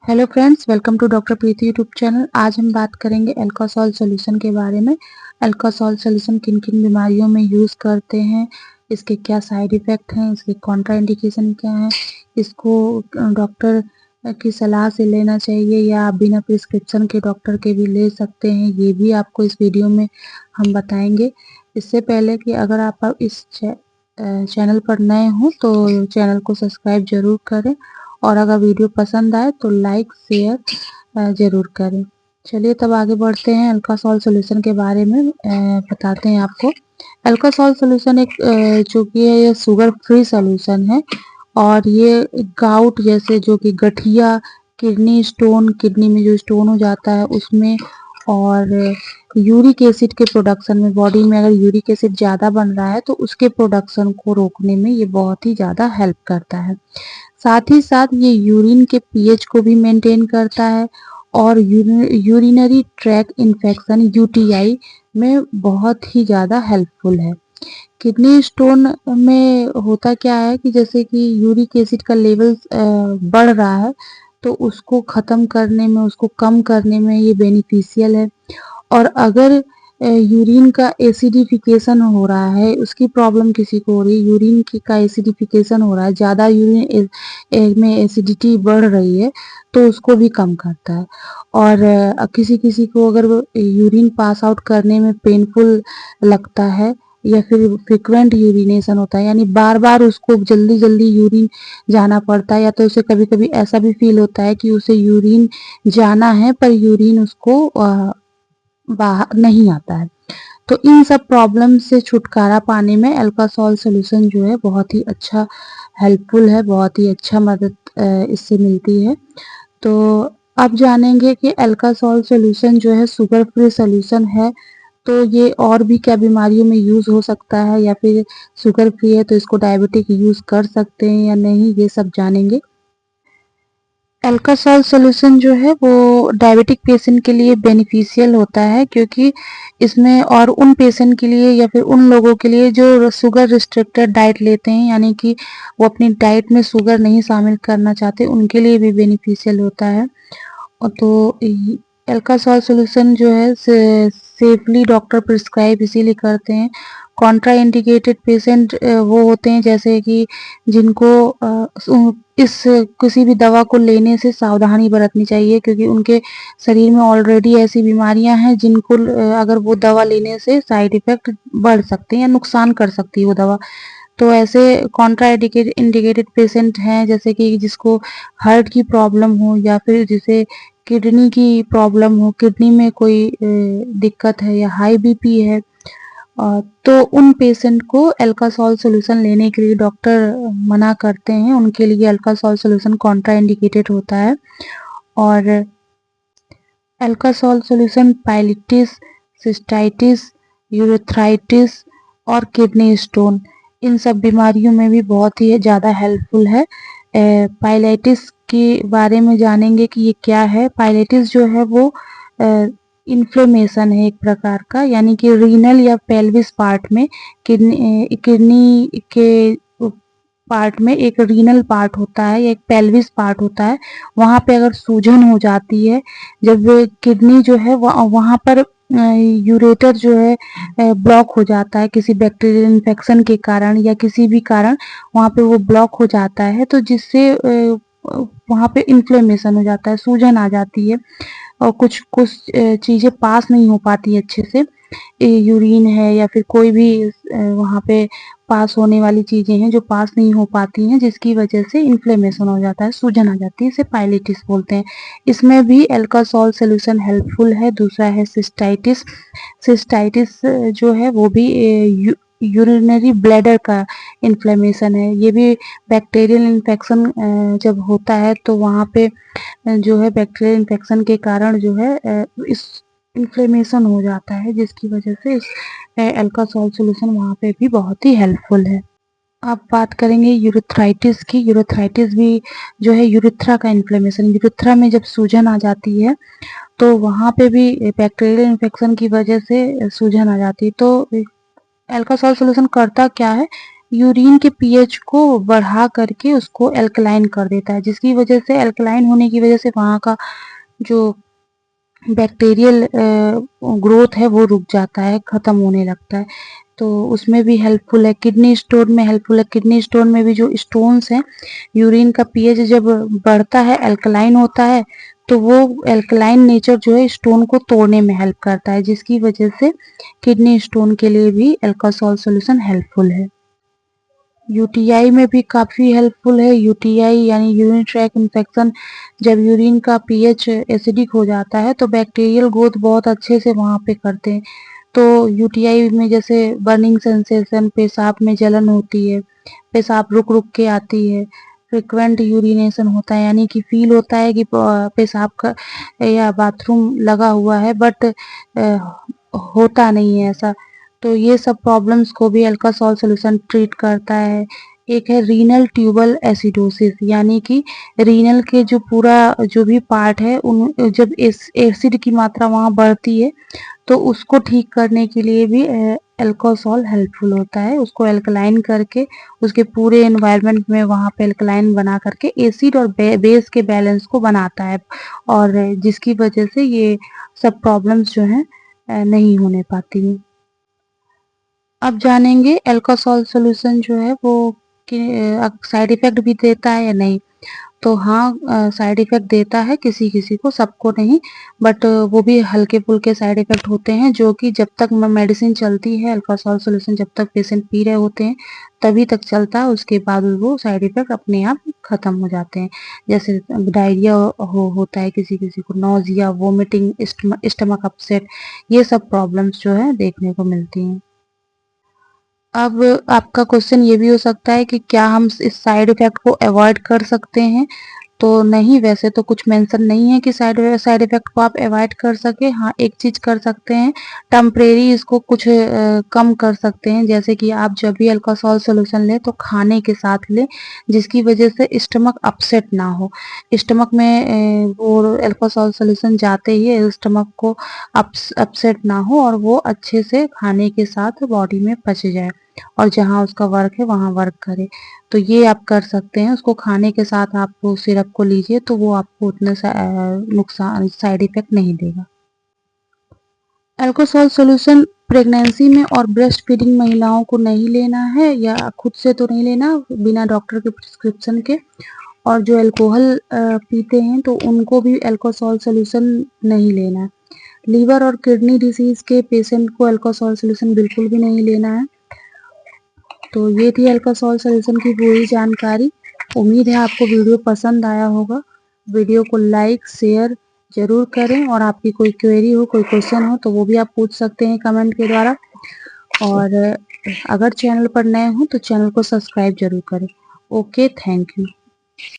Hello friends, welcome to doctor Preeti YouTube channel. आज हम बात करेंगे अल्कोहल सॉल्यूशन के बारे में। अल्कोहल सॉल्यूशन किन किन बीमारियों में यूज़ करते हैं, इसके क्या साइड इफ़ेक्ट हैं, इसके कॉन्ट्रा इंडिकेशन क्या हैं, इसको डॉक्टर की सलाह से लेना चाहिए या आप बिना प्रिस्क्रिप्शन के डॉक्टर के भी ले सकते हैं, ये भी आपको इस वीडियो में हम बताएंगे। इससे पहले कि अगर आप इस चैनल पर नए हों तो चैनल को सब्सक्राइब ज़रूर करें और अगर वीडियो पसंद आए तो लाइक शेयर ज़रूर करें। चलिए तब आगे बढ़ते हैं, अल्कोहल सॉल्यूशन के बारे में बताते हैं आपको। अल्कोहल सॉल्यूशन एक जो कि है ये शुगर फ्री सॉल्यूशन है और ये गाउट जैसे जो कि गठिया, किडनी स्टोन, किडनी में जो स्टोन हो जाता है उसमें, और यूरिक एसिड के प्रोडक्शन में, बॉडी में अगर यूरिक एसिड ज़्यादा बन रहा है तो उसके प्रोडक्शन को रोकने में ये बहुत ही ज़्यादा हेल्प करता है। साथ ही साथ ये यूरिन के पीएच को भी मेंटेन करता है और यूरिनरी ट्रैक इन्फेक्शन यूटीआई में बहुत ही ज़्यादा हेल्पफुल है। किडनी स्टोन में होता क्या है कि जैसे कि यूरिक एसिड का लेवल बढ़ रहा है तो उसको ख़त्म करने में, उसको कम करने में ये बेनिफिशियल है। और अगर यूरिन का एसिडिफिकेशन हो रहा है, उसकी प्रॉब्लम किसी को हो रही है, यूरिन की का एसिडिफिकेशन हो रहा है, ज़्यादा यूरिन में एसिडिटी बढ़ रही है तो उसको भी कम करता है। और किसी किसी को अगर यूरिन पास आउट करने में पेनफुल लगता है या फिर फ्रिक्वेंट यूरिनेशन होता है, यानी बार बार उसको जल्दी जल्दी यूरिन जाना पड़ता है, या तो उसे कभी कभी ऐसा भी फील होता है कि उसे यूरिन जाना है पर यूरिन उसको बाहर नहीं आता है। तो इन सब प्रॉब्लम से छुटकारा पाने में अल्कोहल सॉल्यूशन जो है बहुत ही अच्छा हेल्पफुल है, बहुत ही अच्छा मदद इससे मिलती है। तो अब जानेंगे कि अल्कोहल सॉल्यूशन जो है शुगर फ्री सॉल्यूशन है तो ये और भी क्या बीमारियों में यूज़ हो सकता है, या फिर शुगर फ्री है तो इसको डायबिटिक यूज़ कर सकते हैं या नहीं, ये सब जानेंगे। अल्कोहल सॉल्यूशन जो है वो डायबिटिक पेशेंट के लिए बेनिफिशियल होता है, क्योंकि इसमें, और उन पेशेंट के लिए या फिर उन लोगों के लिए जो शुगर रिस्ट्रिक्टेड डाइट लेते हैं, यानी कि वो अपनी डाइट में शुगर नहीं शामिल करना चाहते, उनके लिए भी बेनिफिशियल होता है। और तो अल्कोहल सॉल्यूशन जो है सेफली डॉक्टर प्रिस्क्राइब इसीलिए करते हैं। कॉन्ट्रा इंडिकेटेड पेशेंट वो होते हैं जैसे कि जिनको इस किसी भी दवा को लेने से सावधानी बरतनी चाहिए, क्योंकि उनके शरीर में ऑलरेडी ऐसी बीमारियां हैं जिनको अगर वो दवा लेने से साइड इफेक्ट बढ़ सकते हैं या नुकसान कर सकती है वो दवा। तो ऐसे कॉन्ट्रा इंडिकेटेड पेशेंट हैं जैसे कि जिसको हार्ट की प्रॉब्लम हो या फिर जिसे किडनी की प्रॉब्लम हो, किडनी में कोई दिक्कत है या हाई बीपी है, तो उन पेशेंट को अल्कोहल सॉल्यूशन लेने के लिए डॉक्टर मना करते हैं। उनके लिए अल्कोहल सॉल्यूशन कॉन्ट्रा इंडिकेटेड होता है। और अल्कोहल सॉल्यूशन पाइलिटिस, सिस्टाइटिस, यूरेथ्राइटिस और किडनी स्टोन, इन सब बीमारियों में भी बहुत ही ज़्यादा हेल्पफुल है। पाइलिटिस के बारे में जानेंगे कि ये क्या है। पाइलिटिस जो है वो इन्फ्लेमेशन है एक प्रकार का, यानी कि रीनल या पेल्विस पार्ट में, किडनी के पार्ट में एक रीनल पार्ट होता है या एक पेल्विस पार्ट होता है, वहाँ पे अगर सूजन हो जाती है, जब किडनी जो है वहाँ पर यूरेटर जो है ब्लॉक हो जाता है किसी बैक्टीरियल इन्फेक्शन के कारण या किसी भी कारण, वहाँ पे वो ब्लॉक हो जाता है, तो जिससे वहाँ पे इन्फ्लेमेशन हो जाता है, सूजन आ जाती है और कुछ कुछ चीज़ें पास नहीं हो पाती अच्छे से। यूरिन है या फिर कोई भी वहाँ पे पास होने वाली चीज़ें हैं जो पास नहीं हो पाती हैं, जिसकी वजह से इन्फ्लेमेशन हो जाता है, सूजन आ जाती है, इसे पाइलिटिस बोलते हैं। इसमें भी अल्कोहल सॉल्यूशन हेल्पफुल है। दूसरा है सिस्टाइटिस। सिस्टाइटिस जो है वो भी यूरिनरी ब्लैडर का इन्फ्लेमेशन है। ये भी बैक्टीरियल इन्फेक्शन जब होता है तो वहाँ पे जो है बैक्टीरियल इन्फेक्शन के कारण जो है इस इन्फ्लेमेशन हो जाता है, जिसकी वजह से इस अल्कोहल सॉल्यूशन वहाँ पे भी बहुत ही हेल्पफुल है। अब बात करेंगे यूरेथ्राइटिस की। यूरेथ्राइटिस भी जो है यूरेथ्रा का इन्फ्लेमेशन, यूरेथ्रा में जब सूजन आ जाती है तो वहाँ पे भी बैक्टीरियल इन्फेक्शन की वजह से सूजन आ जाती है। तो अल्कोहल सॉल्यूशन करता क्या है, यूरिन के पीएच को बढ़ा करके उसको एल्कलाइन कर देता है, जिसकी वजह से एल्कलाइन होने की वजह से वहाँ का जो बैक्टीरियल ग्रोथ है वो रुक जाता है, ख़त्म होने लगता है। तो उसमें भी हेल्पफुल है। किडनी स्टोन में हेल्पफुल है। किडनी स्टोन में भी जो स्टोन्स हैं, यूरिन का पीएच जब बढ़ता है, एल्कलाइन होता है, तो वो एल्कलाइन नेचर जो है स्टोन को तोड़ने में हेल्प करता है, जिसकी वजह से किडनी स्टोन के लिए भी अल्कासोल सॉल्यूशन हेल्पफुल है। यूटीआई में भी काफ़ी हेल्पफुल है। यूटीआई यानी यूरिन ट्रैक इन्फेक्शन, जब यूरिन का पीएच एसिडिक हो जाता है तो बैक्टीरियल ग्रोथ बहुत अच्छे से वहाँ पे करते हैं। तो यूटीआई में जैसे बर्निंग सेंसेशन, पेशाब में जलन होती है, पेशाब रुक रुक के आती है, फ्रिक्वेंट यूरिनेशन होता है, यानी कि फील होता है कि पेशाब का या बाथरूम लगा हुआ है, बट होता नहीं है ऐसा। तो ये सब प्रॉब्लम्स को भी अल्कासोल सॉल्यूशन ट्रीट करता है। एक है रीनल ट्यूबल एसिडोसिस, यानी कि रीनल के जो पूरा जो भी पार्ट है उन जब एसिड की मात्रा वहाँ बढ़ती है तो उसको ठीक करने के लिए भी अल्कोसोल हेल्पफुल होता है। उसको एल्कलाइन करके उसके पूरे एनवायरनमेंट में वहाँ पे एल्कलाइन बना करके एसिड और बेस के बैलेंस को बनाता है, और जिसकी वजह से ये सब प्रॉब्लम्स जो हैं नहीं होने पाती हैं। अब जानेंगे अल्कोसोल सॉल्यूशन जो है वो साइड इफ़ेक्ट भी देता है या नहीं। तो हाँ, साइड इफ़ेक्ट देता है किसी-किसी को, सबको नहीं, बट वो भी हल्के-फुल्के साइड इफ़ेक्ट होते हैं, जो कि जब तक म मेडिसिन चलती है, अल्कोसोल सॉल्यूशन जब तक पेशेंट पी रहे होते हैं, तभी तक चलता है, उसके बाद वो साइड इफ़ेक्ट अपने आप खत्म हो जाते हैं। जैसे डायरिया होता है किसी-किसी को, नॉज़िया, वोमिटिंग, स्टमक अपसेट, ये सब प्रॉब्लम्स जो है देखने को मिलती हैं। अब आपका क्वेश्चन ये भी हो सकता है कि क्या हम इस साइड इफ़ेक्ट को अवॉइड कर सकते हैं? तो नहीं, वैसे तो कुछ मेंशन नहीं है कि साइड इफ़ेक्ट को आप अवॉइड कर सकें। हाँ, एक चीज़ कर सकते हैं, टेम्परेरी इसको कुछ कम कर सकते हैं। जैसे कि आप जब भी अल्कोहल सॉल्यूशन लें तो खाने के साथ लें, जिसकी वजह से स्टमक अपसेट ना हो। स्टमक में वो अल्कोहल सॉल्यूशन जाते ही स्टमक को अपसेट ना हो और वो अच्छे से खाने के साथ बॉडी में पच जाए और जहाँ उसका वर्क है वहाँ वर्क करे। तो ये आप कर सकते हैं, उसको खाने के साथ आप वो सिरप को लीजिए तो वो आपको उतना नुकसान साइड इफ़ेक्ट नहीं देगा। अल्कोहल सॉल्यूशन प्रेगनेंसी में और ब्रेस्ट फीडिंग महिलाओं को नहीं लेना है, या खुद से तो नहीं लेना बिना डॉक्टर के प्रिस्क्रिप्शन के, और जो अल्कोहल पीते हैं तो उनको भी अल्कोहल सॉल्यूशन नहीं लेना है। लीवर और किडनी डिसीज़ के पेशेंट को अल्कोहल सॉल्यूशन बिल्कुल भी नहीं लेना है। तो ये थी अल्कोहल सॉल्यूशन की पूरी जानकारी। उम्मीद है आपको वीडियो पसंद आया होगा। वीडियो को लाइक शेयर ज़रूर करें, और आपकी कोई क्वेरी हो, कोई क्वेश्चन हो तो वो भी आप पूछ सकते हैं कमेंट के द्वारा। और अगर चैनल पर नए हो तो चैनल को सब्सक्राइब ज़रूर करें। Okay, thank you.